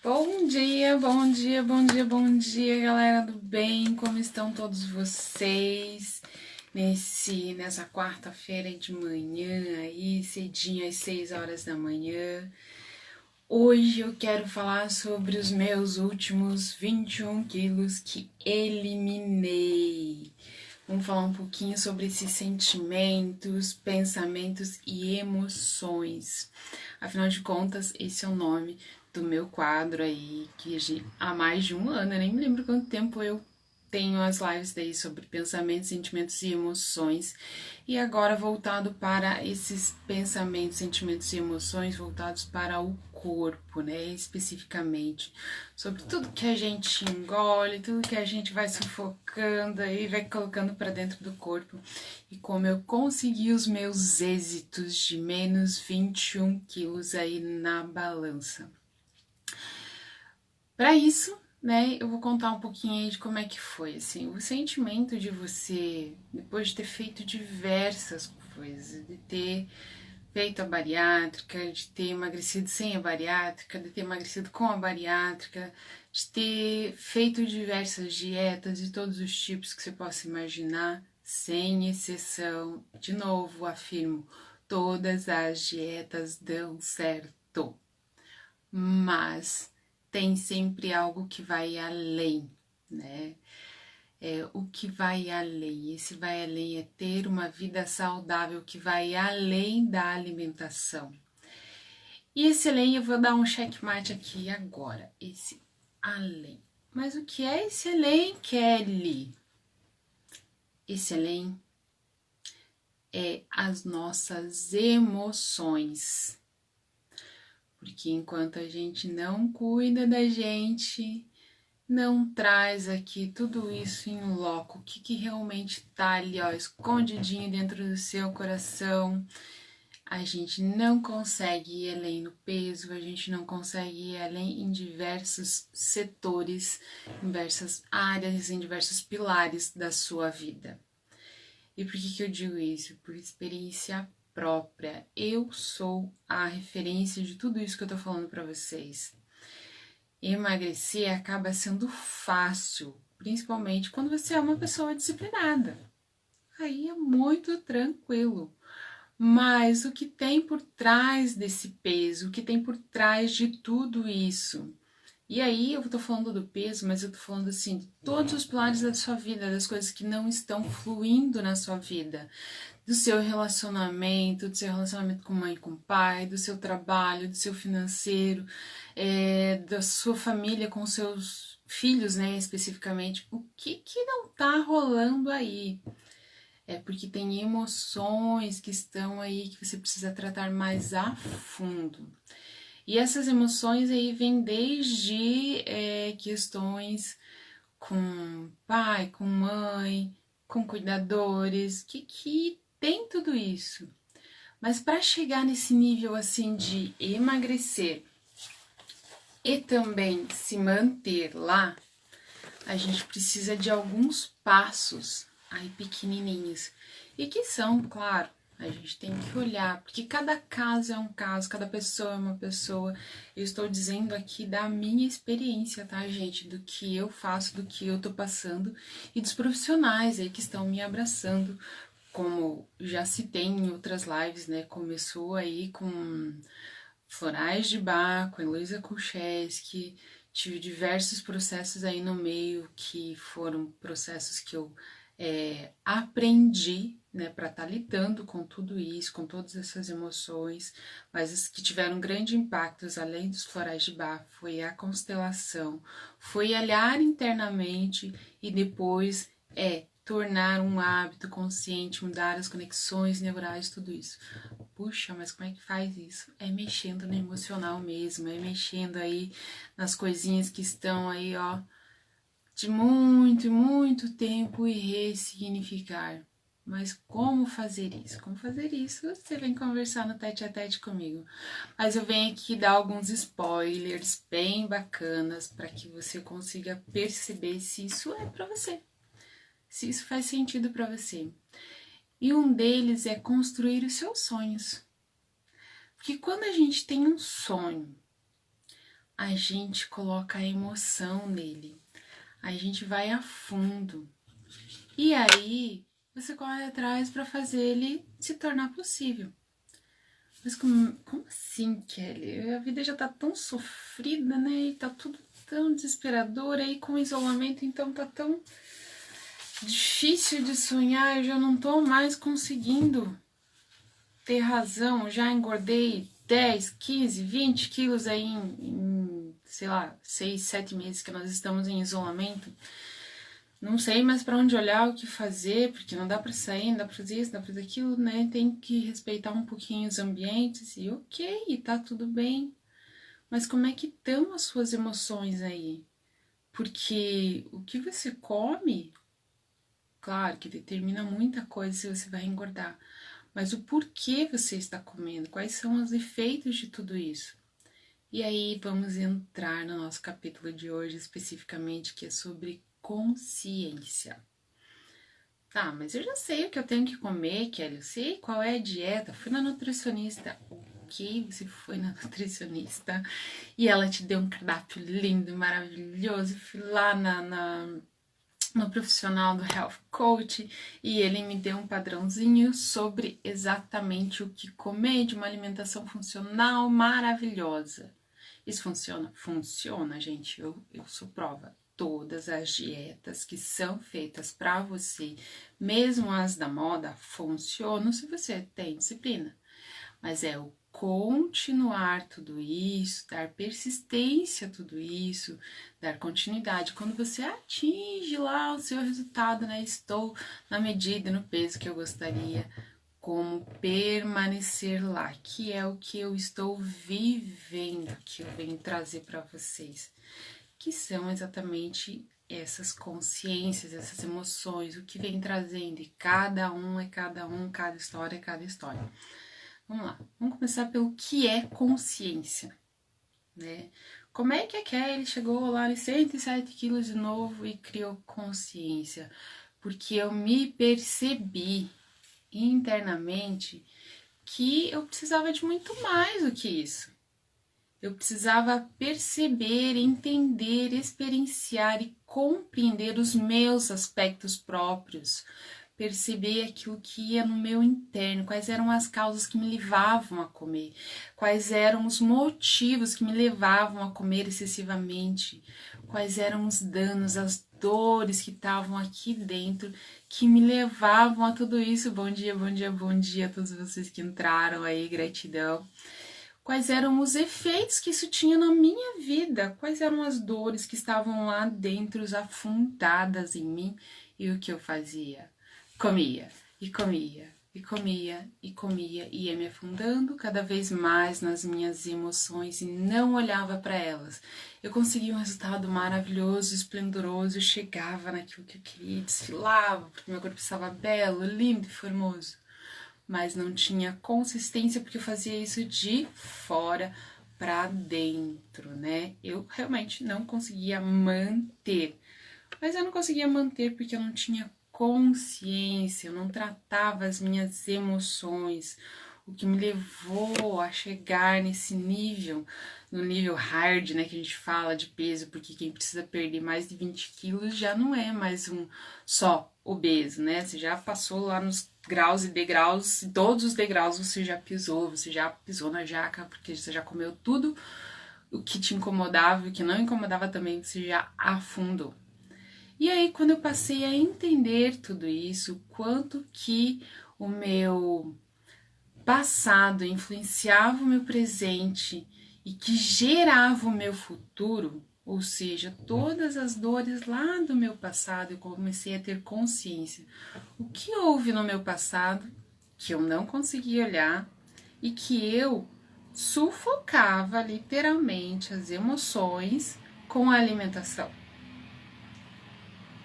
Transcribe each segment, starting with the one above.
Bom dia, bom dia, bom dia, bom dia, galera do bem, como estão todos vocês nessa quarta-feira de manhã aí, cedinho às 6 horas da manhã. Hoje eu quero falar sobre os meus últimos 21 quilos que eliminei. Vamos falar um pouquinho sobre esses sentimentos, pensamentos e emoções. Afinal de contas, esse é o nome do meu quadro aí, que há mais de um ano, eu nem me lembro quanto tempo eu tenho as lives daí sobre pensamentos, sentimentos e emoções. E agora voltado para esses pensamentos, sentimentos e emoções voltados para o corpo, né? Especificamente sobre tudo que a gente engole, tudo que a gente vai sufocando e vai colocando para dentro do corpo. E como eu consegui os meus êxitos de menos 21 quilos aí na balança. Para isso, né, eu vou contar um pouquinho aí de como é que foi, assim, o sentimento de você, depois de ter feito diversas coisas, de ter feito a bariátrica, de ter emagrecido sem a bariátrica, de ter emagrecido com a bariátrica, de ter feito diversas dietas de todos os tipos que você possa imaginar, sem exceção. De novo, afirmo, todas as dietas dão certo, mas tem sempre algo que vai além, né? O que vai além, esse vai além é ter uma vida saudável que vai além da alimentação. E esse além eu vou dar um checkmate aqui agora, esse além. Mas o que é esse além, Kelly? Esse além é as nossas emoções. Porque enquanto a gente não cuida da gente, não traz aqui tudo isso em loco, o que realmente tá ali, ó, escondidinho dentro do seu coração, a gente não consegue ir além no peso, a gente não consegue ir além em diversos setores, em diversas áreas, em diversos pilares da sua vida. E por que eu digo isso? Por experiência própria. Eu sou a referência de tudo isso que eu tô falando para vocês. Emagrecer acaba sendo fácil, principalmente quando você é uma pessoa disciplinada. Aí é muito tranquilo. Mas o que tem por trás desse peso, o que tem por trás de tudo isso? E aí eu tô falando do peso, mas eu tô falando assim de todos os pilares da sua vida, das coisas que não estão fluindo na sua vida, do seu relacionamento com mãe e com pai, do seu trabalho, do seu financeiro, da sua família com seus filhos, né, especificamente. O que não tá rolando aí? É porque tem emoções que estão aí que você precisa tratar mais a fundo. E essas emoções aí vêm desde questões com pai, com mãe, com cuidadores, que tem tudo isso. Mas para chegar nesse nível assim de emagrecer e também se manter lá, a gente precisa de alguns passos aí pequenininhos. E que são, claro, a gente tem que olhar, porque cada caso é um caso, cada pessoa é uma pessoa. Eu estou dizendo aqui da minha experiência, tá, gente? Do que eu faço, do que eu tô passando e dos profissionais aí que estão me abraçando. Como já citei em outras lives, né? Começou aí com Florais de Bach, com Heloísa Kulcheski. Tive diversos processos aí no meio que foram processos que eu aprendi, né, para estar lidando com tudo isso, com todas essas emoções, mas as que tiveram grande impacto, além dos florais de Bach, foi a constelação, foi olhar internamente e depois tornar um hábito consciente, mudar as conexões neurais, tudo isso. Puxa, mas como é que faz isso? É mexendo no emocional mesmo, é mexendo aí nas coisinhas que estão aí, ó, de muito, muito tempo e ressignificar. Mas como fazer isso? Como fazer isso? Você vem conversar no tete a tete comigo. Mas eu venho aqui dar alguns spoilers bem bacanas para que você consiga perceber se isso é para você, se isso faz sentido para você. E um deles é construir os seus sonhos. Porque quando a gente tem um sonho, a gente coloca a emoção nele, a gente vai a fundo. E aí você corre atrás para fazer ele se tornar possível. Mas como assim, Kelly? A vida já tá tão sofrida, né? E tá tudo tão desesperador. Aí com o isolamento, então tá tão difícil de sonhar. Eu já não tô mais conseguindo ter razão. Já engordei 10, 15, 20 quilos aí sei lá, 6, 7 meses que nós estamos em isolamento. Não sei mais para onde olhar, o que fazer, porque não dá para sair, não dá para fazer isso, não dá para fazer aquilo, né? Tem que respeitar um pouquinho os ambientes e ok, tá tudo bem. Mas como é que estão as suas emoções aí? Porque o que você come, claro que determina muita coisa se você vai engordar, mas o porquê você está comendo, quais são os efeitos de tudo isso? E aí vamos entrar no nosso capítulo de hoje especificamente, que é sobre consciência. Tá, mas eu já sei o que eu tenho que comer, Kelly. Eu sei qual é a dieta. Fui na nutricionista. Ok, você foi na nutricionista e ela te deu um cardápio lindo, maravilhoso. Fui lá no profissional do Health Coach e ele me deu um padrãozinho sobre exatamente o que comer de uma alimentação funcional maravilhosa. Isso funciona? Funciona, gente. Eu sou prova. Todas as dietas que são feitas para você, mesmo as da moda, funcionam se você tem disciplina. Mas é o continuar tudo isso, dar persistência a tudo isso, dar continuidade. Quando você atinge lá o seu resultado, né? Estou na medida, no peso que eu gostaria, como permanecer lá, que é o que eu estou vivendo, que eu venho trazer para vocês, que são exatamente essas consciências, essas emoções, o que vem trazendo, e cada um é cada um, cada história é cada história. Vamos lá, vamos começar pelo que é consciência, né? Como é que a Kelly chegou lá em 107 quilos de novo e criou consciência? Porque eu me percebi internamente que eu precisava de muito mais do que isso. Eu precisava perceber, entender, experienciar e compreender os meus aspectos próprios, perceber aquilo que ia no meu interno, quais eram as causas que me levavam a comer, quais eram os motivos que me levavam a comer excessivamente, quais eram os danos, as dores que estavam aqui dentro que me levavam a tudo isso. Bom dia, bom dia, bom dia a todos vocês que entraram aí, gratidão. Quais eram os efeitos que isso tinha na minha vida, quais eram as dores que estavam lá dentro, afundadas em mim, e o que eu fazia? Comia, e comia, e comia, e comia, e ia me afundando cada vez mais nas minhas emoções e não olhava para elas. Eu conseguia um resultado maravilhoso, esplendoroso, eu chegava naquilo que eu queria, desfilava, porque meu corpo estava belo, lindo e formoso. Mas não tinha consistência porque eu fazia isso de fora para dentro, né? Eu realmente não conseguia manter. Mas eu não conseguia manter porque eu não tinha consciência, eu não tratava as minhas emoções, o que me levou a chegar nesse nível, no nível hard, né, que a gente fala de peso, porque quem precisa perder mais de 20 quilos já não é mais um só obeso, né? Você já passou lá nos graus e degraus, todos os degraus você já pisou na jaca, porque você já comeu tudo o que te incomodava e o que não incomodava também, você já afundou. E aí, quando eu passei a entender tudo isso, quanto que o meu passado influenciava o meu presente e que gerava o meu futuro, ou seja, todas as dores lá do meu passado, eu comecei a ter consciência. O que houve no meu passado que eu não conseguia olhar e que eu sufocava literalmente as emoções com a alimentação.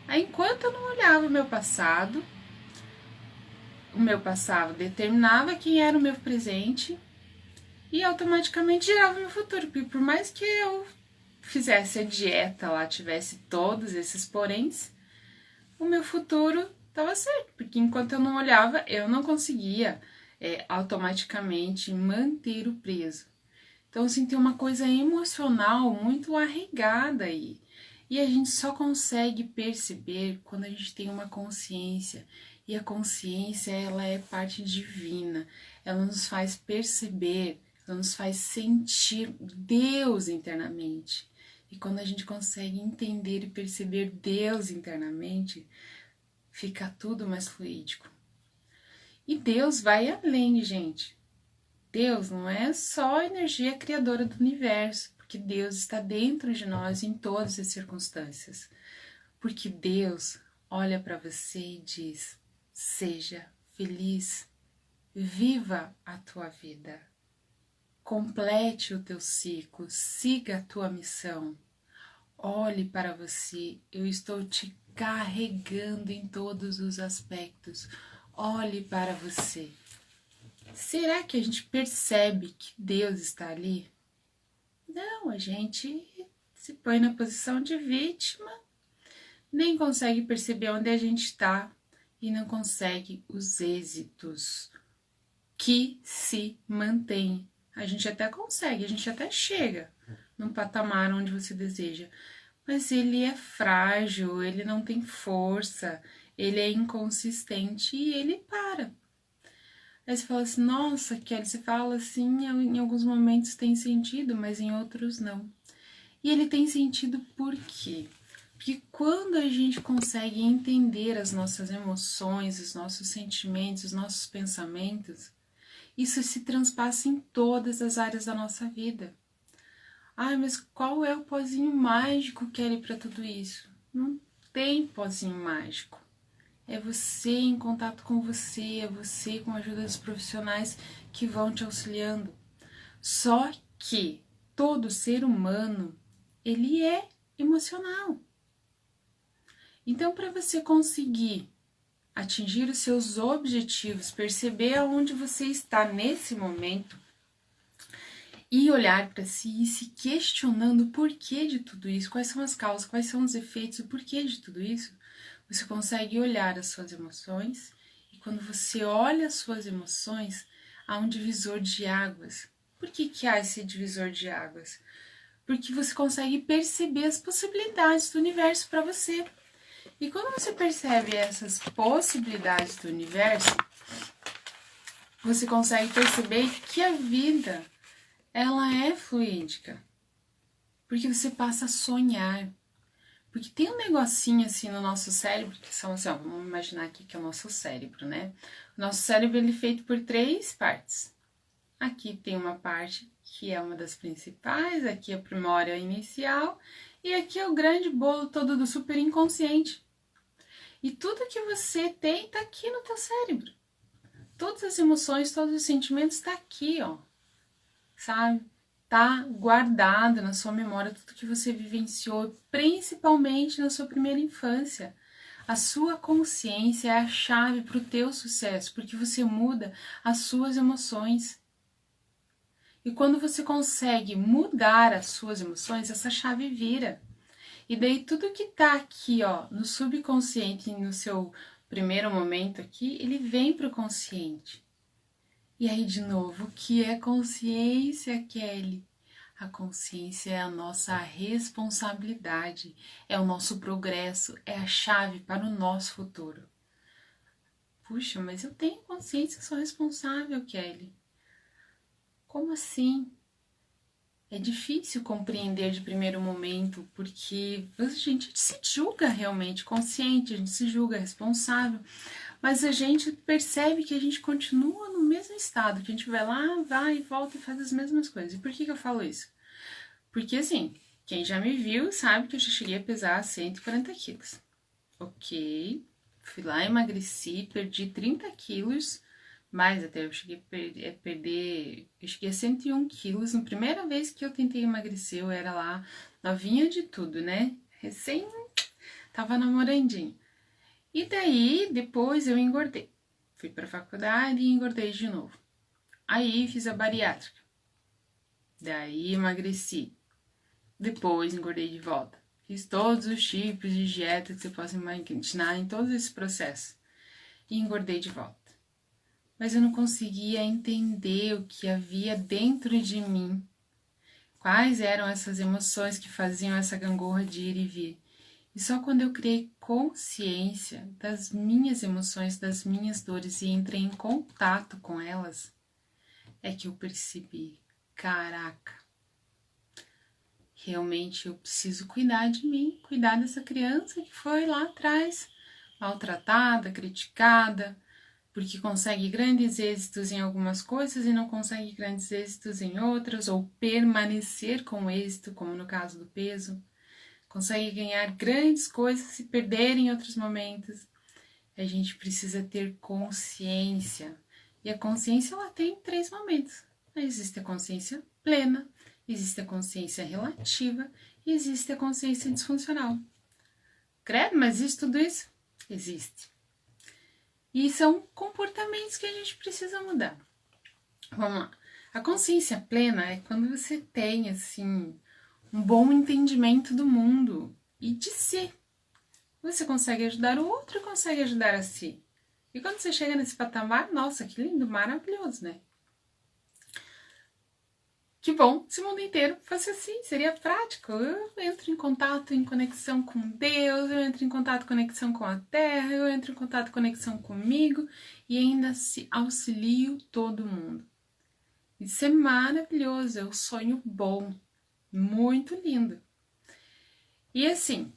Aí, enquanto eu não olhava o meu passado determinava quem era o meu presente e automaticamente gerava o meu futuro. Porque por mais que eu fizesse a dieta lá, tivesse todos esses poréns, o meu futuro estava certo. Porque enquanto eu não olhava, eu não conseguia automaticamente manter o peso. Então, assim, tem uma coisa emocional muito arraigada aí. E a gente só consegue perceber quando a gente tem uma consciência. E a consciência, ela é parte divina. Ela nos faz perceber, ela nos faz sentir Deus internamente. E quando a gente consegue entender e perceber Deus internamente, fica tudo mais fluídico. E Deus vai além, gente. Deus não é só a energia criadora do universo, porque Deus está dentro de nós em todas as circunstâncias. Porque Deus olha para você e diz: seja feliz, viva a tua vida, complete o teu ciclo, siga a tua missão. Olhe para você, eu estou te carregando em todos os aspectos. Olhe para você. Será que a gente percebe que Deus está ali? Não, a gente se põe na posição de vítima, nem consegue perceber onde a gente está e não consegue os êxitos que se mantêm. A gente até consegue, a gente até chega num patamar onde você deseja, mas ele é frágil, ele não tem força, ele é inconsistente e ele para. Aí você fala assim, nossa, Kelly, você fala assim, em alguns momentos tem sentido, mas em outros não. E ele tem sentido por quê? Porque quando a gente consegue entender as nossas emoções, os nossos sentimentos, os nossos pensamentos, isso se transpassa em todas as áreas da nossa vida. Ah, mas qual é o pozinho mágico, Kelly, para tudo isso? Não tem pozinho mágico. É você em contato com você, é você com a ajuda dos profissionais que vão te auxiliando. Só que todo ser humano, ele é emocional. Então, para você conseguir atingir os seus objetivos, perceber aonde você está nesse momento e olhar para si e se questionando o porquê de tudo isso, quais são as causas, quais são os efeitos, o porquê de tudo isso, você consegue olhar as suas emoções e quando você olha as suas emoções, há um divisor de águas. Por que há esse divisor de águas? Porque você consegue perceber as possibilidades do universo para você. E quando você percebe essas possibilidades do universo, você consegue perceber que a vida, ela é fluídica. Porque você passa a sonhar. Porque tem um negocinho assim no nosso cérebro, que são assim, ó, vamos imaginar aqui que é o nosso cérebro, né? O nosso cérebro ele é feito por 3 partes. Aqui tem uma parte que é uma das principais, aqui é a memória inicial, e aqui é o grande bolo todo do super inconsciente. E tudo que você tem tá aqui no teu cérebro. Todas as emoções, todos os sentimentos tá aqui, ó. Sabe? Tá guardado na sua memória tudo que você vivenciou, principalmente na sua primeira infância. A sua consciência é a chave para o teu sucesso, porque você muda as suas emoções. E quando você consegue mudar as suas emoções, essa chave vira. E daí tudo que tá aqui, ó, no subconsciente, no seu primeiro momento aqui, ele vem pro consciente. E aí, de novo, o que é consciência, Kelly? A consciência é a nossa responsabilidade, é o nosso progresso, é a chave para o nosso futuro. Puxa, mas eu tenho consciência, sou responsável, Kelly. Como assim? É difícil compreender de primeiro momento, porque a gente se julga realmente consciente, a gente se julga responsável, mas a gente percebe que a gente continua no mesmo estado, que a gente vai lá, vai e volta e faz as mesmas coisas. E por que eu falo isso? Porque assim, quem já me viu sabe que eu já cheguei a pesar 140 quilos. Ok, fui lá, emagreci, perdi 30 quilos, mais até eu cheguei a perder, eu cheguei a 101 quilos. Na primeira vez que eu tentei emagrecer, eu era lá, novinha de tudo, né? Recém, tava namorandinho. E daí, depois eu engordei. Fui pra faculdade e engordei de novo. Aí fiz a bariátrica. Daí emagreci. Depois engordei de volta. Fiz todos os tipos de dieta que você possa imaginar em todo esse processo. E engordei de volta. Mas eu não conseguia entender o que havia dentro de mim Quais eram essas emoções que faziam essa gangorra de ir e vir? E só quando eu criei consciência das minhas emoções, das minhas dores e entrei em contato com elas, é que eu percebi, caraca, realmente eu preciso cuidar de mim, cuidar dessa criança que foi lá atrás maltratada, criticada, porque consegue grandes êxitos em algumas coisas e não consegue grandes êxitos em outras, ou permanecer com êxito, como no caso do peso, consegue ganhar grandes coisas e perder em outros momentos. A gente precisa ter consciência. E a consciência ela tem 3 momentos. Existe a consciência plena, existe a consciência relativa e existe a consciência disfuncional. Credo, mas existe tudo isso? Existe. E são comportamentos que a gente precisa mudar. Vamos lá. A consciência plena é quando você tem, assim, um bom entendimento do mundo e de si. Você consegue ajudar o outro e consegue ajudar a si. E quando você chega nesse patamar, nossa, que lindo, maravilhoso, né? Que bom, se o mundo inteiro fosse assim, seria prático. Eu entro em contato, em conexão com Deus, eu entro em contato, conexão com a Terra, eu entro em contato, conexão comigo e ainda se auxilio todo mundo. Isso é maravilhoso, é um sonho bom, muito lindo. E assim,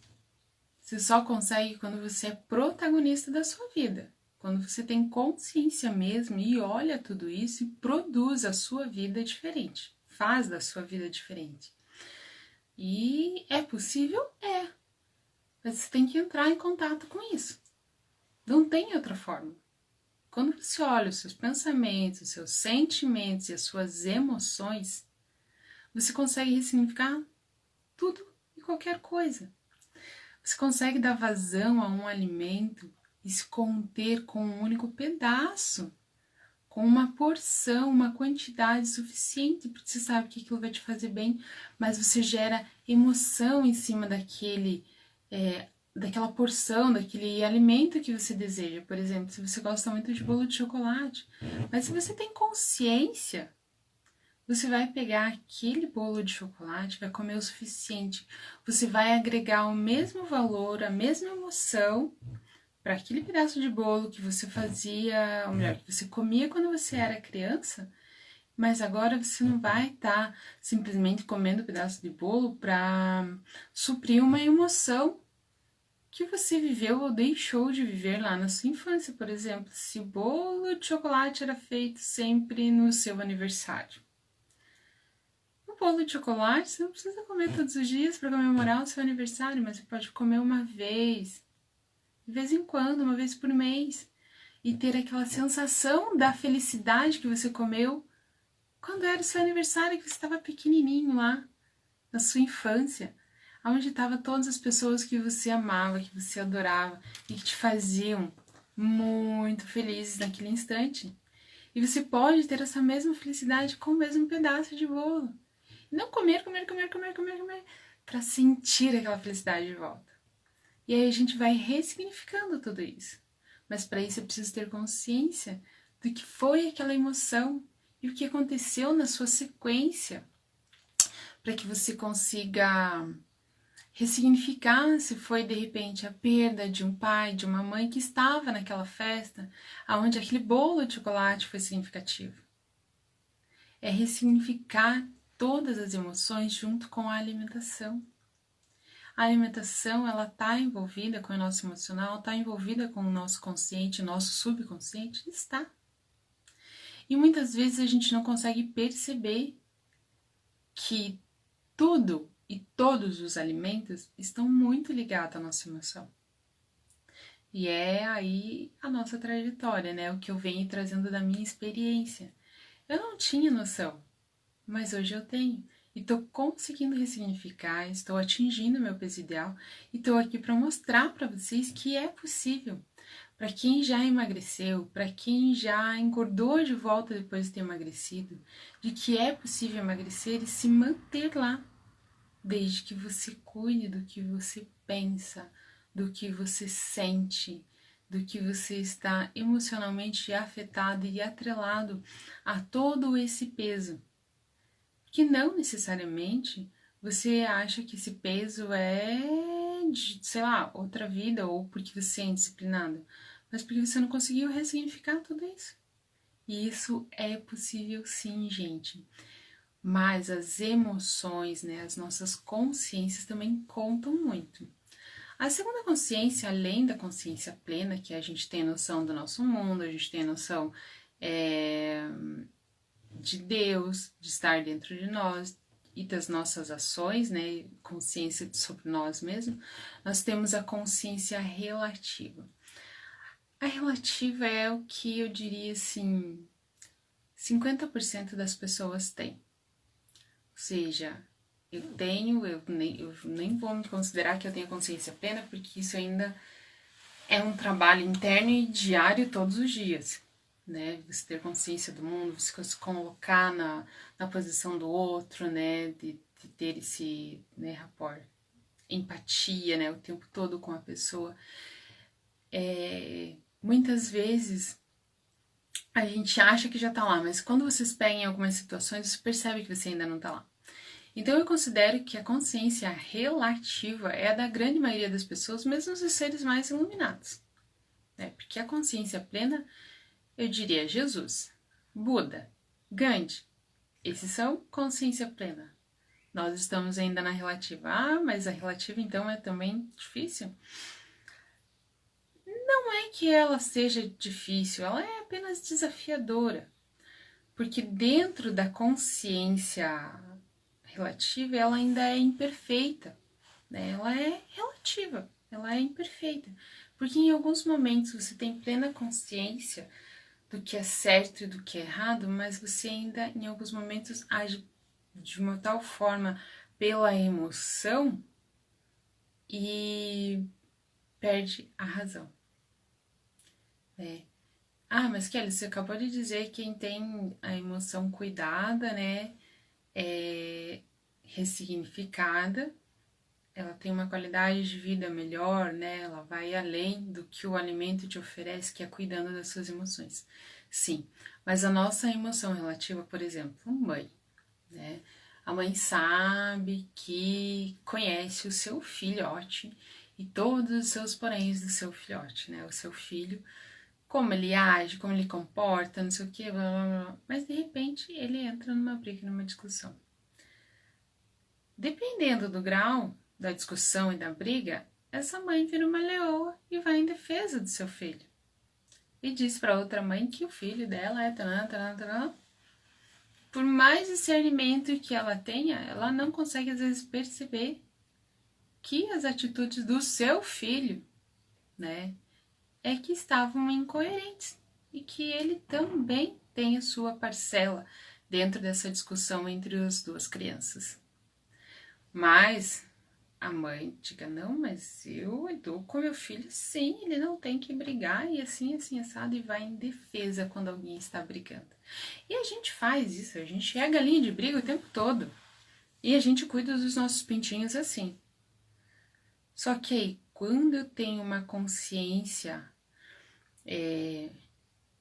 você só consegue quando você é protagonista da sua vida. Quando você tem consciência mesmo e olha tudo isso e produz a sua vida diferente. Faz da sua vida diferente. E é possível? É. Mas você tem que entrar em contato com isso. Não tem outra forma. Quando você olha os seus pensamentos, os seus sentimentos e as suas emoções, você consegue ressignificar tudo e qualquer coisa. Você consegue dar vazão a um alimento e se conter com um único pedaço, com uma porção, uma quantidade suficiente, porque você sabe que aquilo vai te fazer bem, mas você gera emoção em cima daquela porção, daquele alimento que você deseja. Por exemplo, se você gosta muito de bolo de chocolate, mas se você tem consciência, você vai pegar aquele bolo de chocolate, vai comer o suficiente, você vai agregar o mesmo valor, a mesma emoção para aquele pedaço de bolo que você fazia, ou melhor, que você comia quando você era criança, mas agora você não vai estar simplesmente comendo um pedaço de bolo para suprir uma emoção que você viveu ou deixou de viver lá na sua infância, por exemplo, se o bolo de chocolate era feito sempre no seu aniversário. O bolo de chocolate você não precisa comer todos os dias para comemorar o seu aniversário, mas você pode comer uma vez, de vez em quando, uma vez por mês, e ter aquela sensação da felicidade que você comeu quando era o seu aniversário, que você estava pequenininho lá, na sua infância, onde estavam todas as pessoas que você amava, que você adorava e que te faziam muito felizes naquele instante. E você pode ter essa mesma felicidade com o mesmo pedaço de bolo. E não comer, para sentir aquela felicidade de volta. E aí a gente vai ressignificando tudo isso. Mas para isso eu preciso ter consciência do que foi aquela emoção e o que aconteceu na sua sequência, para que você consiga ressignificar se foi de repente a perda de um pai, de uma mãe que estava naquela festa, aonde aquele bolo de chocolate foi significativo. É ressignificar todas as emoções junto com a alimentação. A alimentação, ela está envolvida com o nosso emocional, está envolvida com o nosso consciente, nosso subconsciente? Está. E muitas vezes a gente não consegue perceber que tudo e todos os alimentos estão muito ligados à nossa emoção. E é aí a nossa trajetória, né? O que eu venho trazendo da minha experiência. Eu não tinha noção, mas hoje eu tenho. E estou conseguindo ressignificar, estou atingindo meu peso ideal e estou aqui para mostrar para vocês que é possível. Para quem já emagreceu, para quem já engordou de volta depois de ter emagrecido, de que é possível emagrecer e se manter lá, desde que você cuide do que você pensa, do que você sente, do que você está emocionalmente afetado e atrelado a todo esse peso. que não necessariamente você acha que esse peso é de, sei lá, outra vida ou porque você é indisciplinado, mas porque você não conseguiu ressignificar tudo isso. E isso é possível sim, gente. Mas as emoções, né, as nossas consciências também contam muito. A segunda consciência, além da consciência plena, que a gente tem noção do nosso mundo, a gente tem noção de Deus, de estar dentro de nós e das nossas ações, né, consciência sobre nós mesmos, nós temos a consciência relativa. A relativa é o que eu diria assim, 50% das pessoas têm. Ou seja, eu nem vou me considerar que eu tenho consciência plena, porque isso ainda é um trabalho interno e diário todos os dias, né? Você ter consciência do mundo, você se colocar na posição do outro, né? De ter esse, né, rapport, empatia, né? O tempo todo com a pessoa. Muitas vezes a gente acha que já tá lá, mas quando você se pega em algumas situações, você percebe que você ainda não tá lá. Então eu considero que a consciência relativa é a da grande maioria das pessoas, mesmo os seres mais iluminados. Né? Porque a consciência plena, eu diria Jesus, Buda, Gandhi, esses são consciência plena. Nós estamos ainda na relativa. Ah, mas a relativa então é também difícil? Não é que ela seja difícil, ela é apenas desafiadora. Porque dentro da consciência relativa, ela ainda é imperfeita. Né? Ela é relativa, ela é imperfeita. Porque em alguns momentos você tem plena consciência do que é certo e do que é errado, mas você ainda em alguns momentos age de uma tal forma pela emoção e perde a razão. Né? Ah, mas Kelly, você acabou de dizer que quem tem a emoção cuidada, né, ressignificada, ela tem uma qualidade de vida melhor, né? Ela vai além do que o alimento te oferece, que é cuidando das suas emoções. Sim, mas a nossa emoção relativa, por exemplo, mãe, né? A mãe sabe que conhece o seu filhote e todos os seus poréns do seu filhote, né? O seu filho, como ele age, como ele comporta, não sei o que, blá, blá, blá. Mas de repente ele entra numa briga, numa discussão. Dependendo do grau da discussão e da briga, essa mãe vira uma leoa e vai em defesa do seu filho. E diz para outra mãe que o filho dela é tanã, tanã, tanã. Por mais discernimento que ela tenha, ela não consegue às vezes perceber que as atitudes do seu filho, né, é que estavam incoerentes e que ele também tem a sua parcela dentro dessa discussão entre as duas crianças. Mas a mãe diga, não, mas eu educo meu filho, sim, ele não tem que brigar, e assim, assim, assado, e vai em defesa quando alguém está brigando. E a gente faz isso, a gente é a galinha de briga o tempo todo. E a gente cuida dos nossos pintinhos assim. Só que aí, quando eu tenho uma consciência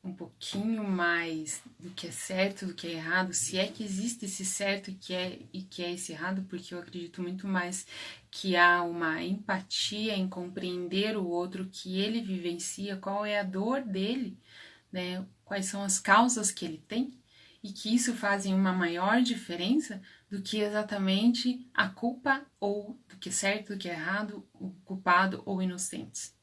um pouquinho mais do que é certo, do que é errado, se é que existe esse certo e que é esse errado, porque eu acredito muito mais que há uma empatia em compreender o outro, que ele vivencia, qual é a dor dele, né? Quais são as causas que ele tem, e que isso fazem uma maior diferença do que exatamente a culpa ou do que é certo, do que é errado, o culpado ou inocentes.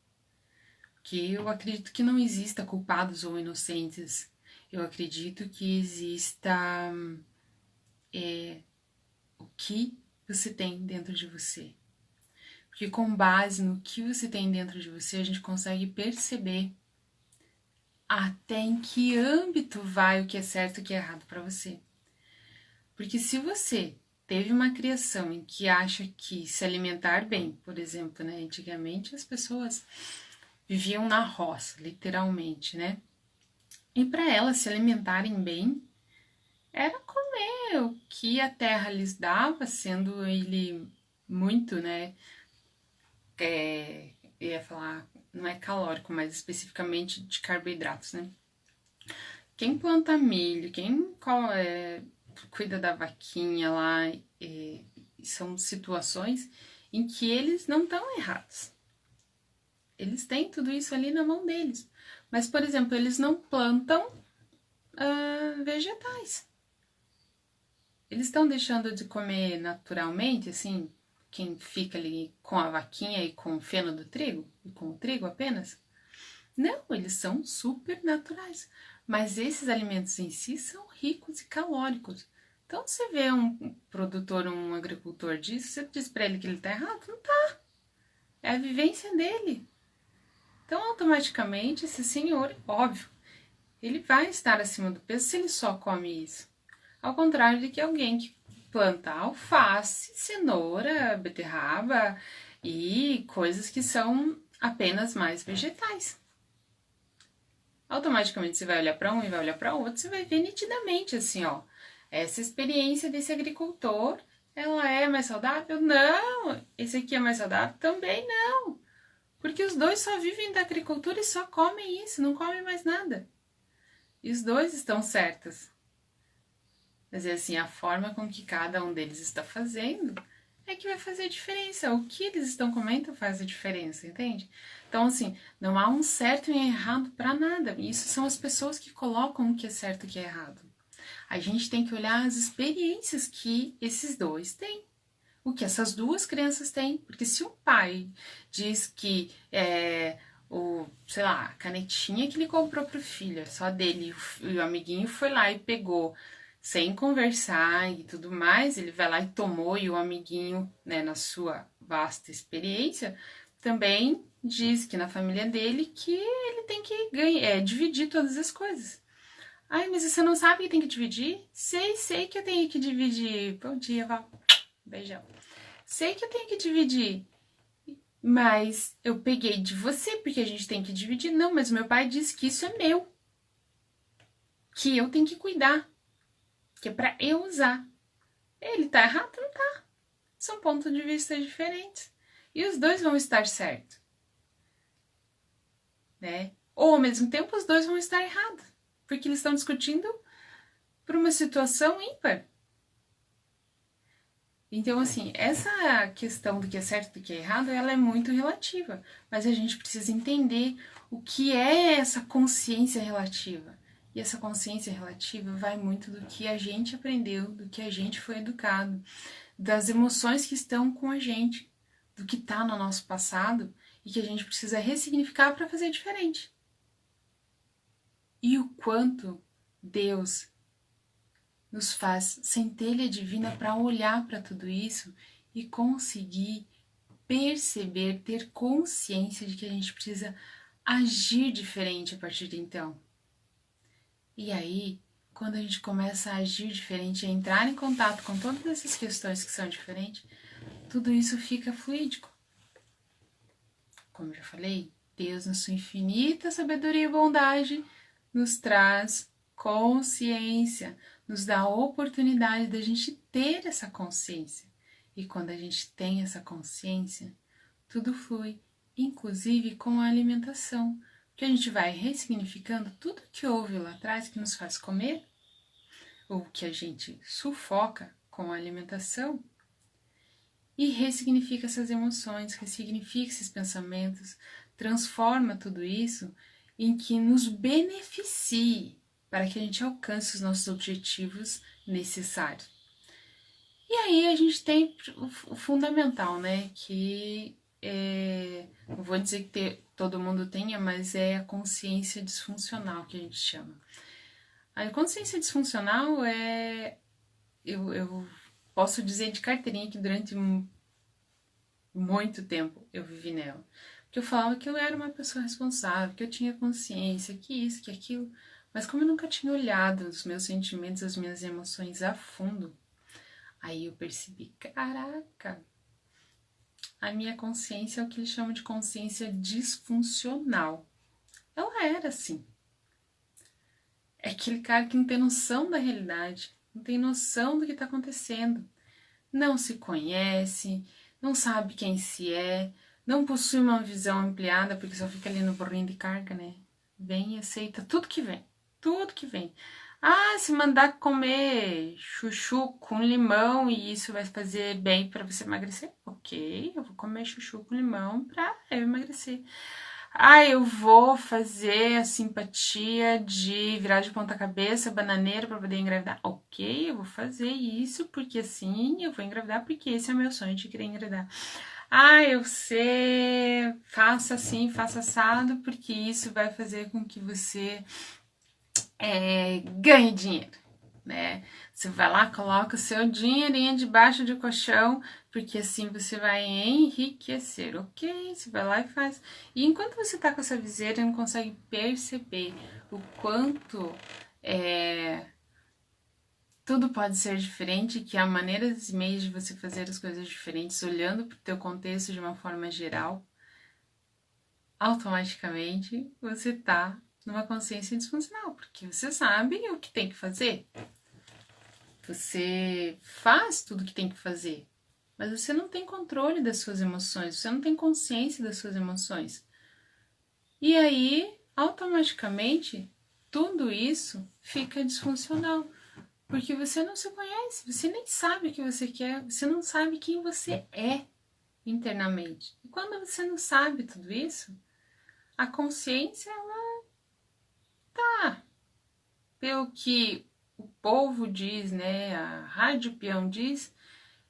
Que eu acredito que não exista culpados ou inocentes. Eu acredito que exista o que você tem dentro de você. Porque com base no que você tem dentro de você, a gente consegue perceber até em que âmbito vai o que é certo e o que é errado para você. Porque se você teve uma criação em que acha que se alimentar bem, por exemplo, né? Antigamente as pessoas viviam na roça, literalmente, né? E para elas se alimentarem bem, era comer o que a terra lhes dava, sendo ele muito, né? Eu ia falar, não é calórico, mas especificamente de carboidratos, né? Quem planta milho, quem cuida da vaquinha lá, são situações em que eles não estão errados. Eles têm tudo isso ali na mão deles. Mas, por exemplo, eles não plantam vegetais. Eles estão deixando de comer naturalmente, assim, quem fica ali com a vaquinha e com o feno do trigo, e com o trigo apenas? Não, eles são super naturais. Mas esses alimentos em si são ricos e calóricos. Então, você vê um produtor, um agricultor disso, você diz para ele que ele está errado? Não tá. É a vivência dele. Então, automaticamente, esse senhor, óbvio, ele vai estar acima do peso se ele só come isso. Ao contrário de que alguém que planta alface, cenoura, beterraba e coisas que são apenas mais vegetais. Automaticamente você vai olhar para um e vai olhar para outro, você vai ver nitidamente assim, ó, essa experiência desse agricultor, ela é mais saudável? Não. Esse aqui é mais saudável? Também não. Porque os dois só vivem da agricultura e só comem isso, não comem mais nada. E os dois estão certos. Mas é assim, a forma com que cada um deles está fazendo é que vai fazer a diferença. O que eles estão comendo faz a diferença, entende? Então, assim, não há um certo e um errado para nada. Isso são as pessoas que colocam o que é certo e o que é errado. A gente tem que olhar as experiências que esses dois têm. O que essas duas crianças têm. Porque se o pai diz que sei lá, a canetinha que ele comprou pro filho, é só dele, e o amiguinho foi lá e pegou sem conversar e tudo mais, ele vai lá e tomou, e o amiguinho, né, na sua vasta experiência, também diz que na família dele que ele tem que dividir todas as coisas. Ai, mas você não sabe que tem que dividir? Sei que eu tenho que dividir. Bom dia, Val. Beijão. Sei que eu tenho que dividir, mas eu peguei de você porque a gente tem que dividir. Não, mas meu pai disse que isso é meu, que eu tenho que cuidar, que é pra eu usar. Ele tá errado? Não tá. São pontos de vista diferentes. E os dois vão estar certos, né? Ou ao mesmo tempo os dois vão estar errados, porque eles estão discutindo por uma situação ímpar. Então, assim, essa questão do que é certo e do que é errado, ela é muito relativa. Mas a gente precisa entender o que é essa consciência relativa. E essa consciência relativa vai muito do que a gente aprendeu, do que a gente foi educado, das emoções que estão com a gente, do que está no nosso passado e que a gente precisa ressignificar para fazer diferente. E o quanto Deus nos faz centelha divina para olhar para tudo isso e conseguir perceber, ter consciência de que a gente precisa agir diferente a partir de então. E aí, quando a gente começa a agir diferente, a entrar em contato com todas essas questões que são diferentes, tudo isso fica fluídico. Como eu já falei, Deus, na sua infinita sabedoria e bondade, nos traz consciência, nos dá a oportunidade da gente ter essa consciência. E quando a gente tem essa consciência, tudo flui, inclusive com a alimentação, que a gente vai ressignificando tudo que houve lá atrás que nos faz comer, ou que a gente sufoca com a alimentação, e ressignifica essas emoções, ressignifica esses pensamentos, transforma tudo isso em que nos beneficie para que a gente alcance os nossos objetivos necessários. E aí a gente tem o fundamental, né, que não vou dizer que todo mundo tenha, mas é a consciência disfuncional que a gente chama. A consciência disfuncional eu posso dizer de carteirinha que durante muito tempo eu vivi nela. Porque eu falava que eu era uma pessoa responsável, que eu tinha consciência, que isso, que aquilo. Mas como eu nunca tinha olhado os meus sentimentos, as minhas emoções a fundo, aí eu percebi, caraca, a minha consciência é o que eles chamam de consciência disfuncional. Ela era assim. É aquele cara que não tem noção da realidade, não tem noção do que está acontecendo, não se conhece, não sabe quem se é, não possui uma visão ampliada, porque só fica ali no borrinho de carga, né? Vem e aceita tudo que vem, tudo que vem. Ah, se mandar comer chuchu com limão e isso vai fazer bem para você emagrecer? Ok, eu vou comer chuchu com limão para eu emagrecer. Ah, eu vou fazer a simpatia de virar de ponta cabeça bananeira para poder engravidar. Ok, eu vou fazer isso porque assim eu vou engravidar porque esse é o meu sonho de querer engravidar. Ah, eu sei, faça assim, faça assado porque isso vai fazer com que você ganhe dinheiro, né? Você vai lá, coloca o seu dinheirinho debaixo do colchão, porque assim você vai enriquecer, ok? Você vai lá e faz. E enquanto você tá com essa viseira, não consegue perceber o quanto tudo pode ser diferente, que há maneiras e meios de você fazer as coisas diferentes, olhando para o teu contexto de uma forma geral, automaticamente você tá numa consciência disfuncional, porque você sabe o que tem que fazer. Você faz tudo que tem que fazer, mas você não tem controle das suas emoções, você não tem consciência das suas emoções. E aí, automaticamente, tudo isso fica disfuncional, porque você não se conhece, você nem sabe o que você quer, você não sabe quem você é internamente. E quando você não sabe tudo isso, a consciência, ela tá, pelo que o povo diz, né, a rádio peão diz,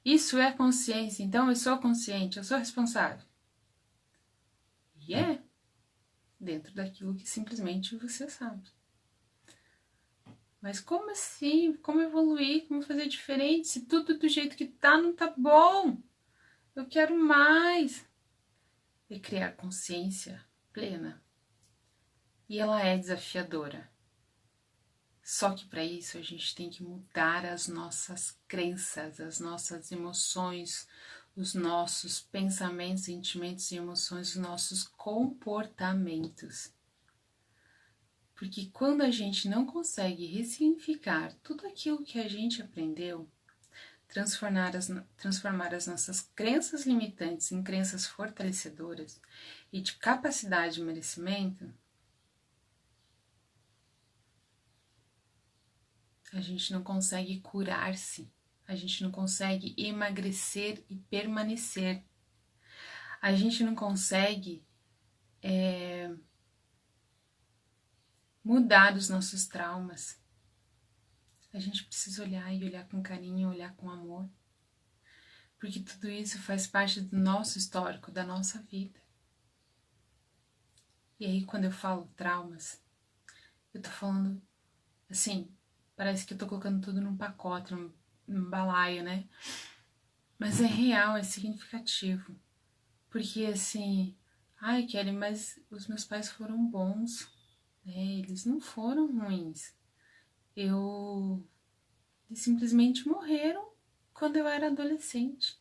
isso é consciência, então eu sou consciente, eu sou responsável. E é dentro daquilo que simplesmente você sabe. Mas como assim? Como evoluir? Como fazer diferente? Se tudo do jeito que tá não tá bom. Eu quero mais. É criar consciência plena. E ela é desafiadora. Só que para isso a gente tem que mudar as nossas crenças, as nossas emoções, os nossos pensamentos, sentimentos e emoções, os nossos comportamentos. Porque quando a gente não consegue ressignificar tudo aquilo que a gente aprendeu, transformar as nossas crenças limitantes em crenças fortalecedoras e de capacidade de merecimento, a gente não consegue curar-se, a gente não consegue emagrecer e permanecer, a gente não consegue mudar os nossos traumas. A gente precisa olhar e olhar com carinho, olhar com amor, porque tudo isso faz parte do nosso histórico, da nossa vida. E aí, quando eu falo traumas, eu tô falando assim, parece que eu tô colocando tudo num pacote, num balaio, né? Mas é real, é significativo. Porque assim, ai, Kelly, mas os meus pais foram bons, né? Eles não foram ruins. Eles simplesmente morreram quando eu era adolescente.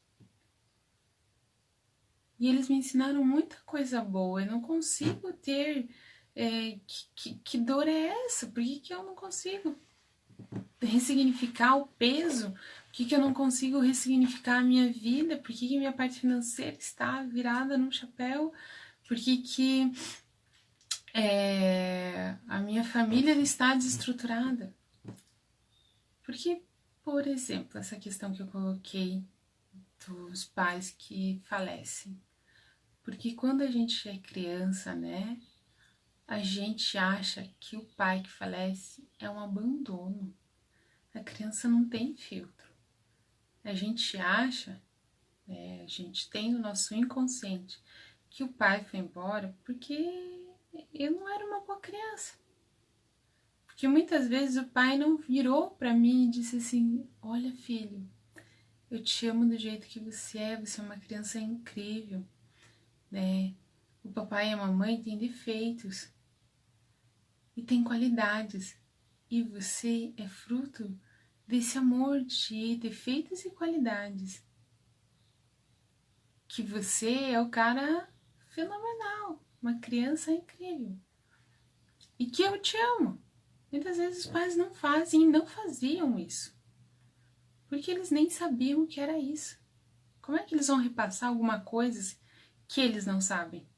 E eles me ensinaram muita coisa boa. Eu não consigo ter. Que dor é essa? Por que eu não consigo ressignificar o peso? Por que eu não consigo ressignificar a minha vida? Por que minha parte financeira está virada num chapéu? Por que a minha família está desestruturada? Porque, por exemplo, essa questão que eu coloquei dos pais que falecem. Porque quando a gente é criança, né, a gente acha que o pai que falece é um abandono. A criança não tem filtro. A gente acha, a gente tem no nosso inconsciente que o pai foi embora porque eu não era uma boa criança. Porque muitas vezes o pai não virou para mim e disse assim: olha, filho, eu te amo do jeito que você é uma criança incrível, né? O papai e a mamãe têm defeitos e têm qualidades, e você é fruto desse amor de defeitos e qualidades. Que você é o cara fenomenal, uma criança incrível. E que eu te amo. Muitas vezes os pais não fazem e não faziam isso. Porque eles nem sabiam o que era isso. Como é que eles vão repassar alguma coisa que eles não sabem?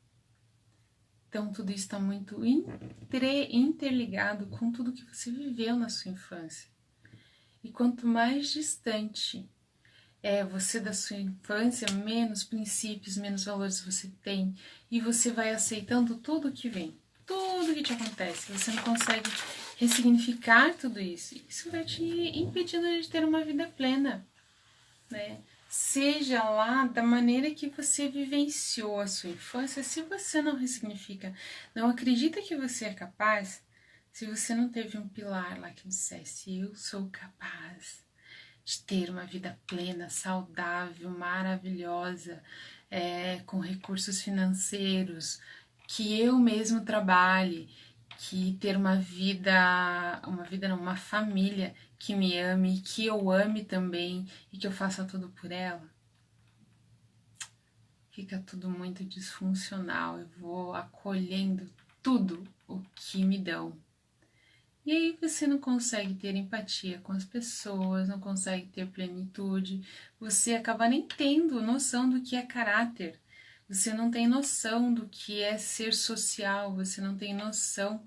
Então, tudo isso está muito interligado com tudo que você viveu na sua infância. E quanto mais distante é você da sua infância, menos princípios, menos valores você tem. E você vai aceitando tudo que vem, tudo que te acontece. Você não consegue ressignificar tudo isso. Isso vai te impedindo de ter uma vida plena, né? Seja lá da maneira que você vivenciou a sua infância, se você não ressignifica, não acredita que você é capaz, se você não teve um pilar lá que dissesse, eu sou capaz de ter uma vida plena, saudável, maravilhosa, com recursos financeiros, que eu mesmo trabalhe, que ter uma família que me ame, que eu ame também e que eu faça tudo por ela, fica tudo muito disfuncional. Eu vou acolhendo tudo o que me dão. E aí você não consegue ter empatia com as pessoas, não consegue ter plenitude, você acaba nem tendo noção do que é caráter, você não tem noção do que é ser social, você não tem noção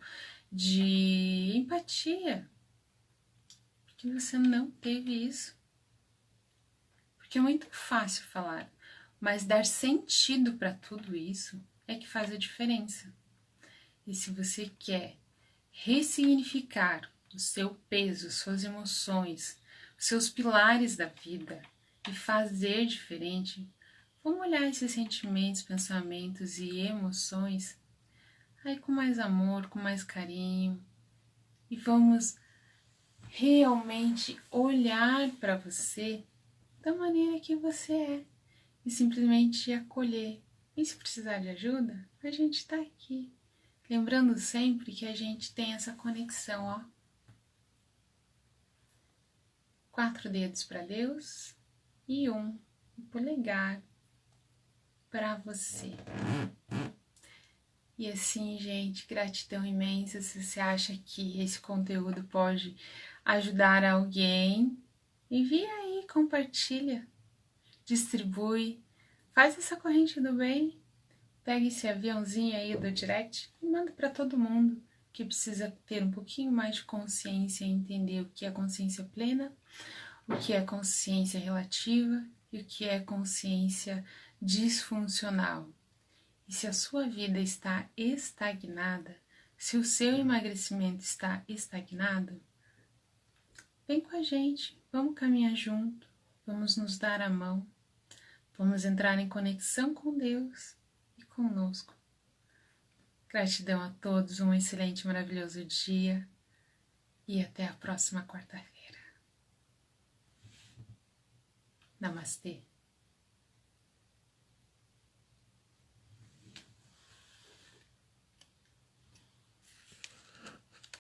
de empatia, porque você não teve isso. Porque é muito fácil falar, mas dar sentido para tudo isso é que faz a diferença. E se você quer ressignificar o seu peso, suas emoções, os seus pilares da vida e fazer diferente, vamos olhar esses sentimentos, pensamentos e emoções aí com mais amor, com mais carinho e vamos realmente olhar para você da maneira que você é e simplesmente acolher. E se precisar de ajuda, a gente está aqui. Lembrando sempre que a gente tem essa conexão, ó. 4 dedos para Deus e um polegar para você. E assim, gente, gratidão imensa. Se você acha que esse conteúdo pode ajudar alguém, envia aí, compartilha, distribui, faz essa corrente do bem. Pega esse aviãozinho aí do direct e manda para todo mundo que precisa ter um pouquinho mais de consciência e entender o que é consciência plena, o que é consciência relativa e o que é consciência disfuncional. E se a sua vida está estagnada, se o seu emagrecimento está estagnado, vem com a gente, vamos caminhar junto, vamos nos dar a mão, vamos entrar em conexão com Deus e conosco. Gratidão a todos, um excelente, maravilhoso dia e até a próxima quarta-feira. Namastê.